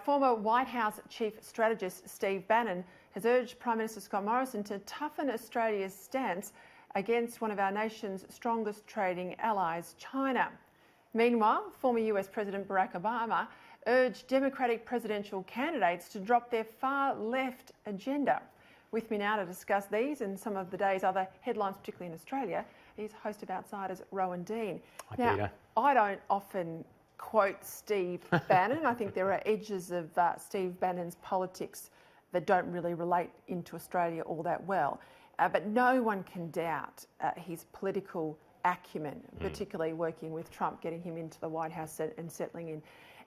former White House Chief Strategist Steve Bannon has urged Prime Minister Scott Morrison to toughen Australia's stance against one of our nation's strongest trading allies, China. Meanwhile, former US President Barack Obama urged Democratic presidential candidates to drop their far-left agenda. With me now to discuss these and some of the day's other headlines, particularly in Australia, is host of Outsiders, Rowan Dean. Hi, now, Peter. I don't often quote Steve Bannon. I think there are edges of Steve Bannon's politics that don't really relate into Australia all that well. But no one can doubt his political acumen, particularly working with Trump, getting him into the White House and settling in.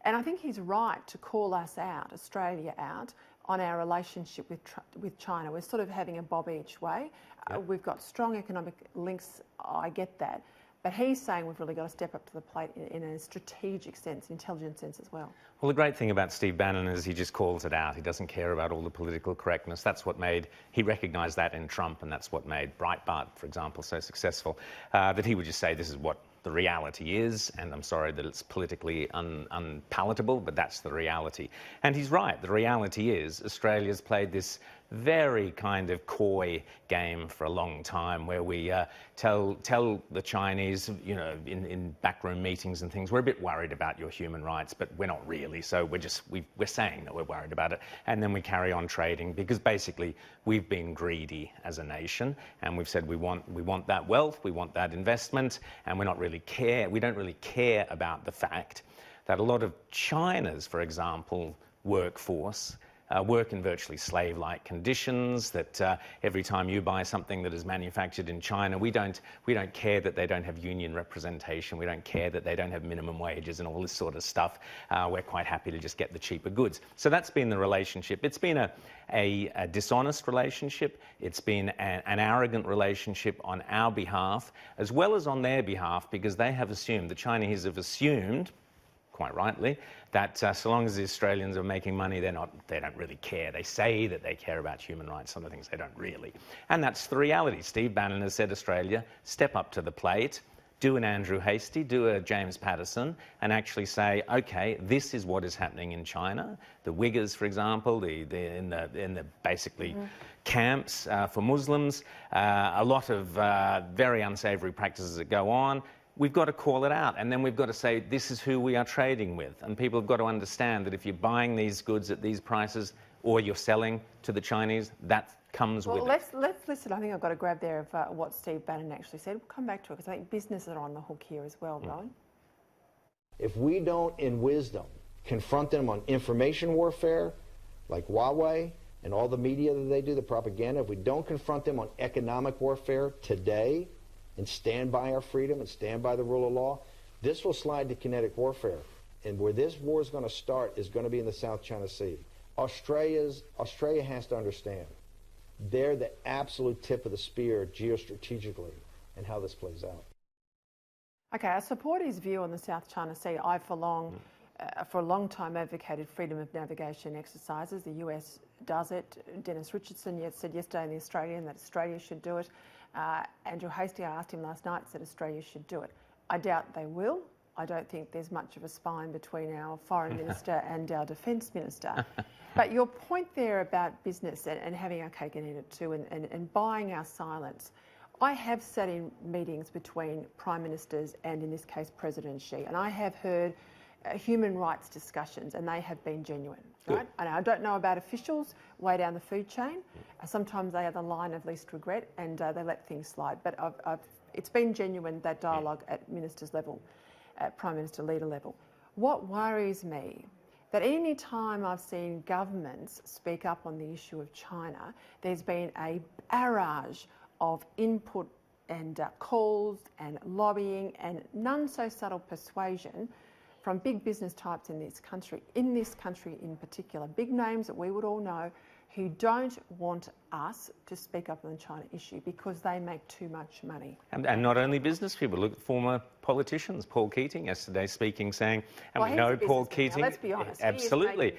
And I think he's right to call us out, Australia out, on our relationship with China. We're sort of having a bob each way. Yep. We've got strong economic links, I get that. But he's saying we've really got to step up to the plate in a strategic sense, intelligent sense as well. Well, the great thing about Steve Bannon is he just calls it out. He doesn't care about all the political correctness. That's what made, he recognised that in Trump, and that's what made Breitbart, for example, so successful, that he would just say this is what the reality is, and I'm sorry that it's politically unpalatable, but that's the reality. And he's right. The reality is Australia's played this very kind of coy game for a long time where we tell the Chinese, you know, in backroom meetings and things, we're a bit worried about your human rights, but we're not really. So we're saying that we're worried about it, and then we carry on trading because basically we've been greedy as a nation, and we've said we want that wealth, we want that investment, and we don't really care about the fact that a lot of China's, for example, workforce work in virtually slave-like conditions, that every time you buy something that is manufactured in China, we don't care that they don't have union representation, we don't care that they don't have minimum wages and all this sort of stuff. We're quite happy to just get the cheaper goods. So that's been the relationship. It's been a dishonest relationship. It's been an arrogant relationship on our behalf, as well as on their behalf, because they have assumed, the Chinese have assumed, quite rightly, that so long as the Australians are making money, they don't really care. They say that they care about human rights, some of the things they don't really. And that's the reality. Steve Bannon has said, Australia, step up to the plate, do an Andrew Hastie, do a James Patterson, and actually say, okay, this is what is happening in China. The Uyghurs, for example, in the basically camps for Muslims, a lot of very unsavoury practices that go on. We've got to call it out, and then we've got to say this is who we are trading with, and people have got to understand that if you're buying these goods at these prices or you're selling to the Chinese, that comes with it. Let's listen. I think I've got a grab there of what Steve Bannon actually said. We'll come back to it because I think businesses are on the hook here as well, Rowan. If we don't, in wisdom, confront them on information warfare, like Huawei and all the media that they do, the propaganda, if we don't confront them on economic warfare today, and stand by our freedom and stand by the rule of law, this will slide to kinetic warfare. And where this war is going to start is going to be in the South China Sea. Australia has to understand they're the absolute tip of the spear geostrategically and how this plays out. Okay, I support his view on the South China Sea. I, for a long time, advocated freedom of navigation exercises. The US does it. Dennis Richardson said yesterday in The Australian that Australia should do it. Andrew Hastie, I asked him last night, said Australia should do it. I doubt they will. I don't think there's much of a spine between our foreign minister and our defence minister. But your point there about business and having our cake and eat it too, and buying our silence. I have sat in meetings between prime ministers and, in this case, President Xi, and I have heard human rights discussions, and they have been genuine. Right? And I don't know about officials way down the food chain. Sometimes they are the line of least regret, and they let things slide. But it's been genuine, that dialogue at ministers level, at prime minister leader level. What worries me, that any time I've seen governments speak up on the issue of China, there's been a barrage of input and calls and lobbying and none so subtle persuasion from big business types in this country in particular, big names that we would all know, who don't want us to speak up on the China issue because they make too much money. And not only business people, look at former politicians. Paul Keating yesterday speaking, saying, and we know Paul Keating... Now, let's be honest. Absolutely.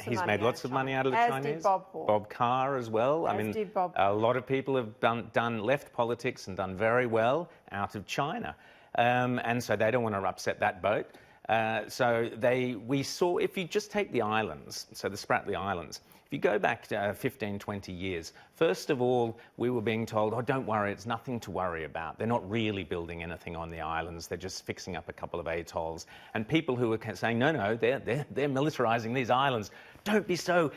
He's made lots of money out of the Chinese. As did Bob Hawke. Bob Carr as well. As did Bob a lot of people have done left politics and done very well out of China. And so they don't want to upset that boat. So we saw, if you just take the islands, so the Spratly Islands, if you go back to 15, 20 years, first of all, we were being told, oh, don't worry, it's nothing to worry about. They're not really building anything on the islands. They're just fixing up a couple of atolls. And people who were saying, no, they're militarizing these islands. Don't be so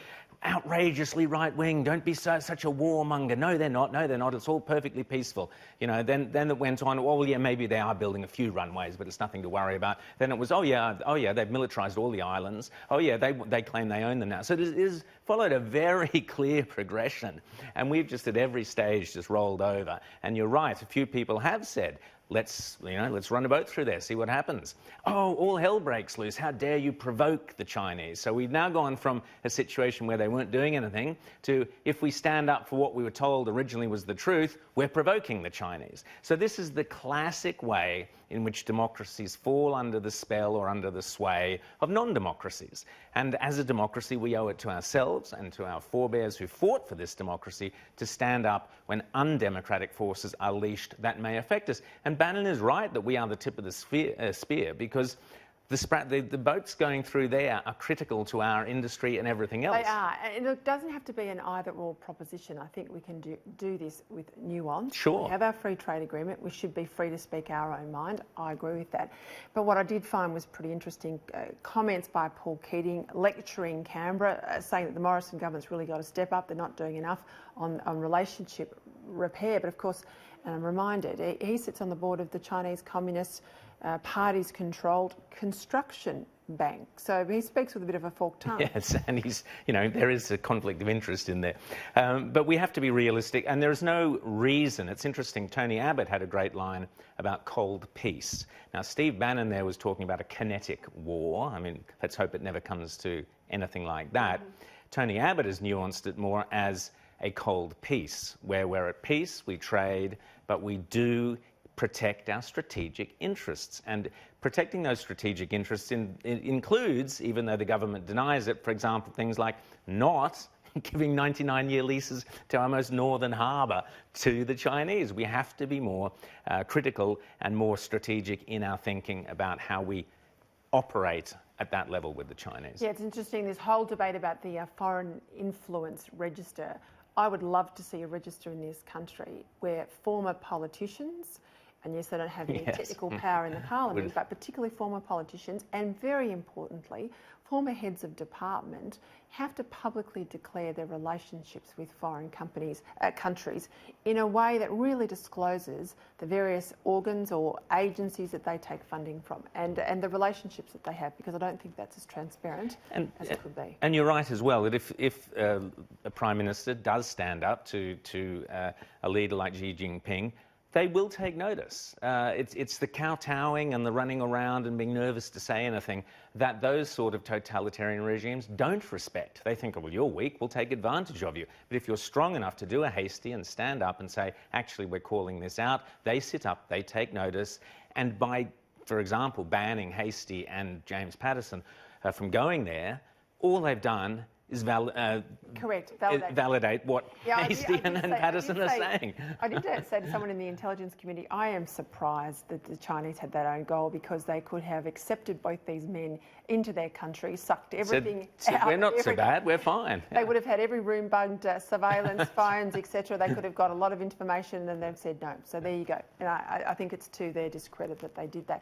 outrageously right-wing. Don't be such a warmonger. No, they're not. No, they're not. It's all perfectly peaceful. You know, then it went on, well, yeah, maybe they are building a few runways, but it's nothing to worry about. Then it was, oh, yeah, they've militarized all the islands. Oh, yeah, they claim they own them now. So it has followed a very clear progression. And we've just at every stage just rolled over. And you're right, a few people have said, let's run a boat through there, see what happens. Oh, all hell breaks loose. How dare you provoke the Chinese? So we've now gone from a situation where they weren't doing anything to, if we stand up for what we were told originally was the truth, we're provoking the Chinese. So this is the classic way in which democracies fall under the spell or under the sway of non-democracies. And as a democracy, we owe it to ourselves and to our forebears who fought for this democracy to stand up when undemocratic forces are leashed that may affect us. And Bannon is right that we are the tip of the spear because the boats going through there are critical to our industry and everything else. They are, and it doesn't have to be an either-or proposition. I think we can do this with nuance. Sure. We have our free trade agreement. We should be free to speak our own mind. I agree with that. But what I did find was pretty interesting comments by Paul Keating lecturing Canberra, saying that the Morrison government's really got to step up. They're not doing enough on relationship repair. But of course, and I'm reminded, he sits on the board of the Chinese Communist Party's controlled construction bank. So he speaks with a bit of a forked tongue. Yes, and there is a conflict of interest in there. But we have to be realistic, and there is no reason. It's interesting, Tony Abbott had a great line about cold peace. Now, Steve Bannon there was talking about a kinetic war. I mean, let's hope it never comes to anything like that. Tony Abbott has nuanced it more as a cold peace, where we're at peace, we trade, but we do protect our strategic interests. And protecting those strategic interests includes, even though the government denies it, for example, things like not giving 99-year leases to our most northern harbour to the Chinese. We have to be more critical and more strategic in our thinking about how we operate at that level with the Chinese. Yeah, it's interesting, this whole debate about the foreign influence register. I would love to see a register in this country where former politicians, and yes, they don't have any technical power in the parliament, but particularly former politicians, and very importantly, former heads of department have to publicly declare their relationships with foreign countries in a way that really discloses the various organs or agencies that they take funding from and the relationships that they have, because I don't think that's as transparent as it could be. And you're right as well, that if a Prime Minister does stand up to a leader like Xi Jinping, they will take notice. It's the kowtowing and the running around and being nervous to say anything that those sort of totalitarian regimes don't respect. They think, well, you're weak, we'll take advantage of you. But if you're strong enough to do a hasty and stand up and say, actually, we're calling this out, they sit up, they take notice, and by, for example, banning Hastie and James Patterson from going there, all they've done is validate what Hastie and Patterson are saying. I did say to someone in the intelligence community, I am surprised that the Chinese had that own goal, because they could have accepted both these men into their country, sucked everything out. We're not so bad, we're fine. They would have had every room bugged, surveillance, phones, etc. They could have got a lot of information, and they've said no. So there you go. And I think it's to their discredit that they did that.